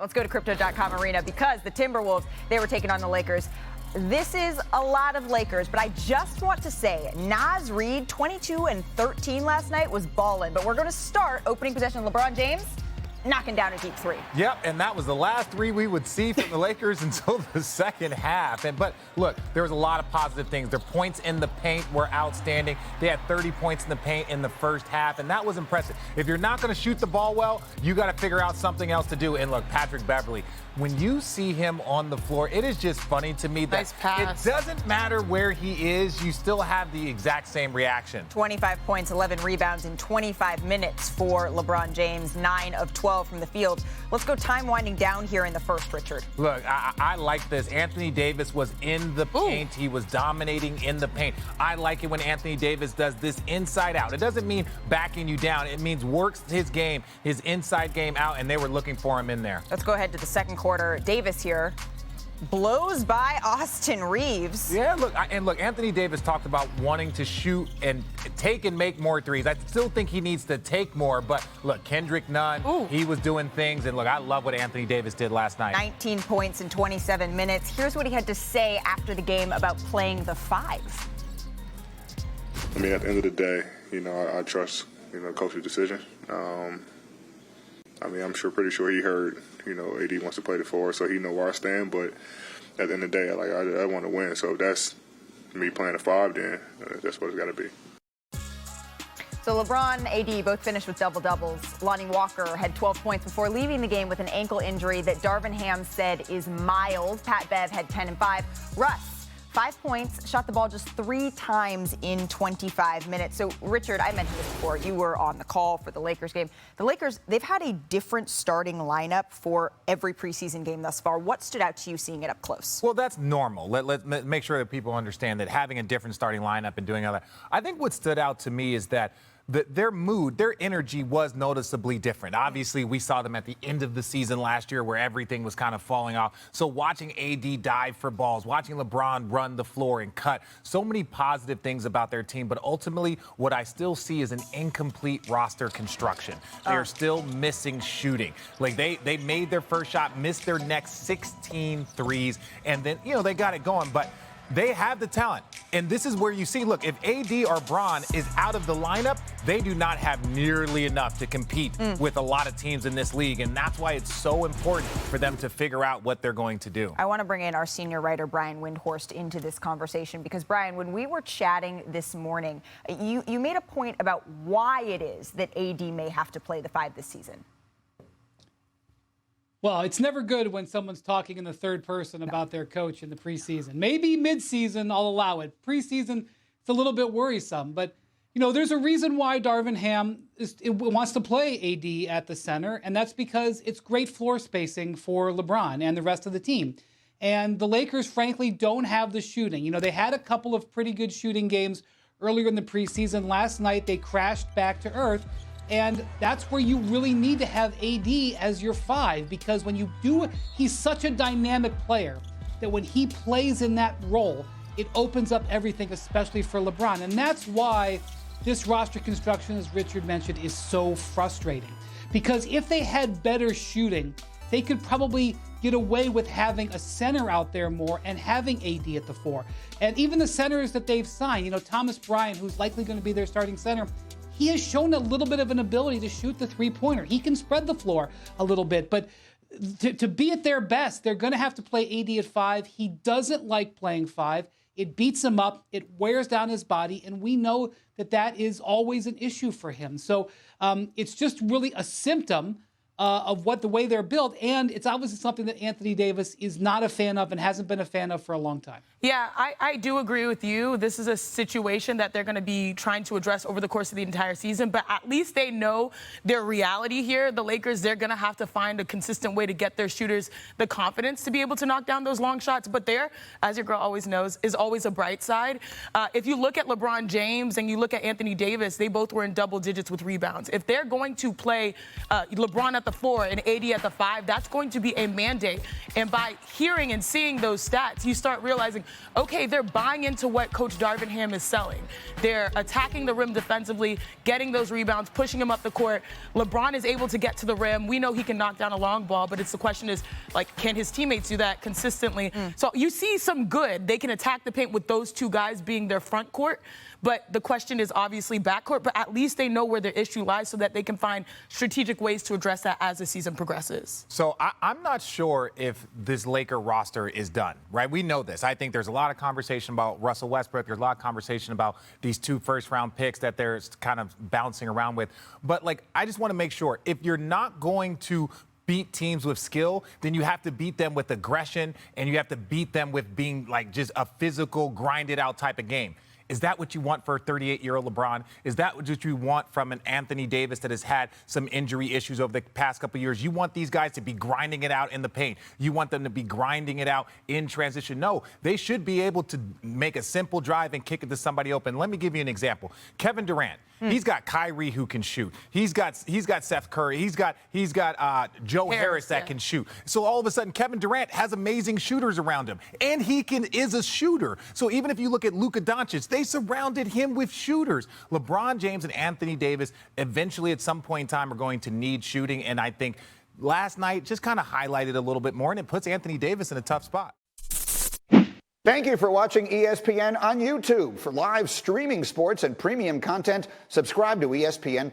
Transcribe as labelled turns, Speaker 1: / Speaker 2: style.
Speaker 1: Let's go to Crypto.com Arena because the Timberwolves, they were taking on the Lakers. This is a lot of Lakers, but I just want to say Naz Reid, 22 and 13 last night, was balling. But we're going to start opening possession LeBron James knocking down a deep three.
Speaker 2: Yep, and that was the last three we would see from the Lakers until the second half. But look, there was a lot of positive things. Their points in the paint were outstanding. They had 30 points in the paint in the first half, and that was impressive. If you're not going to shoot the ball well, you got to figure out something else to do. And look, Patrick Beverley, when you see him on the floor, it is just funny to me that it doesn't matter where he is, you still have the exact same reaction.
Speaker 1: 25 points, 11 rebounds in 25 minutes for LeBron James, 9 of 12 from the field. Let's go time winding down here in the first, Richard.
Speaker 2: Look, I like this. Anthony Davis was in the paint. He was dominating in the paint. I like it when Anthony Davis does this inside out. It doesn't mean backing you down. It means works his game, his inside game out, and they were looking for him in there.
Speaker 1: Let's go ahead to the second quarter. Davis here blows by Austin Reeves.
Speaker 2: Yeah, look, Anthony Davis talked about wanting to shoot and take and make more threes. I still think he needs to take more, but look, Kendrick Nunn, he was doing things, and look, I love what Anthony Davis did last night.
Speaker 1: 19 points in 27 minutes. Here's what he had to say after the game about playing the five.
Speaker 3: I mean, at the end of the day, I trust, coach's decision. I'm pretty sure he heard, AD wants to play the four, so he know where I stand. But at the end of the day, I want to win. So if that's me playing a five, then that's what it's got to be.
Speaker 1: So LeBron, AD both finished with double-doubles. Lonnie Walker had 12 points before leaving the game with an ankle injury that Darvin Ham said is mild. Pat Bev had 10 and 5. Russ, 5 points, shot the ball just 3 times in 25 minutes. So, Richard, I mentioned this before. You were on the call for the Lakers game. The Lakers, they've had a different starting lineup for every preseason game thus far. What stood out to you seeing it up close?
Speaker 2: Well, that's normal. Let's make sure that people understand that having a different starting lineup and doing other. I think what stood out to me is that their mood, their energy was noticeably different. Obviously, we saw them at the end of the season last year where everything was kind of falling off. So watching AD dive for balls, watching LeBron run the floor and cut, so many positive things about their team. But ultimately, what I still see is an incomplete roster construction. They're still missing shooting. Like they made their first shot, missed their next 16 threes, and then, they got it going. But they have the talent. And this is where you see, look, if AD or Bron is out of the lineup, they do not have nearly enough to compete with a lot of teams in this league. And that's why it's so important for them to figure out what they're going to do.
Speaker 1: I want to bring in our senior writer, Brian Windhorst, into this conversation because, Brian, when we were chatting this morning, you made a point about why it is that AD may have to play the five this season.
Speaker 4: Well, it's never good when someone's talking in the third person about their coach in the preseason. Maybe midseason, I'll allow it. Preseason, it's a little bit worrisome. But, there's a reason why Darvin Ham wants to play AD at the center, and that's because it's great floor spacing for LeBron and the rest of the team. And the Lakers, frankly, don't have the shooting. They had a couple of pretty good shooting games earlier in the preseason. Last night, they crashed back to earth. And that's where you really need to have AD as your five, because when you do, he's such a dynamic player that when he plays in that role, it opens up everything, especially for LeBron. And that's why this roster construction, as Richard mentioned, is so frustrating. Because if they had better shooting, they could probably get away with having a center out there more and having AD at the four. And even the centers that they've signed, Thomas Bryant, who's likely going to be their starting center, he has shown a little bit of an ability to shoot the three-pointer. He can spread the floor a little bit, but to be at their best, they're going to have to play AD at five. He doesn't like playing five. It beats him up. It wears down his body, and we know that is always an issue for him. So it's just really a symptom of the way they're built, and it's obviously something that Anthony Davis is not a fan of and hasn't been a fan of for a long time.
Speaker 5: Yeah, I do agree with you. This is a situation that they're going to be trying to address over the course of the entire season, but at least they know their reality here. The Lakers, they're going to have to find a consistent way to get their shooters the confidence to be able to knock down those long shots. But there, as your girl always knows, is always a bright side. If you look at LeBron James and you look at Anthony Davis, they both were in double digits with rebounds. If they're going to play LeBron at at the 4 and AD at the 5, that's going to be a mandate. And by hearing and seeing those stats, you start realizing, okay, they're buying into what Coach Darvin Ham is selling. They're attacking the rim defensively, getting those rebounds, pushing him up the court. LeBron is able to get to the rim. We know he can knock down a long ball, but the question is, like, can his teammates do that consistently? So you see some good. They can attack the paint with those two guys being their front court. But the question is obviously backcourt, but at least they know where their issue lies so that they can find strategic ways to address that as the season progresses.
Speaker 2: So I'm not sure if this Laker roster is done, right? We know this. I think there's a lot of conversation about Russell Westbrook. There's a lot of conversation about these 2 first-round picks that they're kind of bouncing around with. But, like, I just want to make sure, if you're not going to beat teams with skill, then you have to beat them with aggression, and you have to beat them with being, like, just a physical, grinded-out type of game. Is that what you want for a 38-year-old LeBron? Is that what you want from an Anthony Davis that has had some injury issues over the past couple of years? You want these guys to be grinding it out in the paint. You want them to be grinding it out in transition. No, they should be able to make a simple drive and kick it to somebody open. Let me give you an example. Kevin Durant. He's got Kyrie who can shoot. He's got Seth Curry. He's got Joe Harris that can shoot. So all of a sudden, Kevin Durant has amazing shooters around him, and he is a shooter. So even if you look at Luka Doncic, they surrounded him with shooters. LeBron James and Anthony Davis eventually at some point in time are going to need shooting, and I think last night just kind of highlighted a little bit more, and it puts Anthony Davis in a tough spot.
Speaker 6: Thank you for watching ESPN on YouTube. For live streaming sports and premium content, subscribe to ESPN+.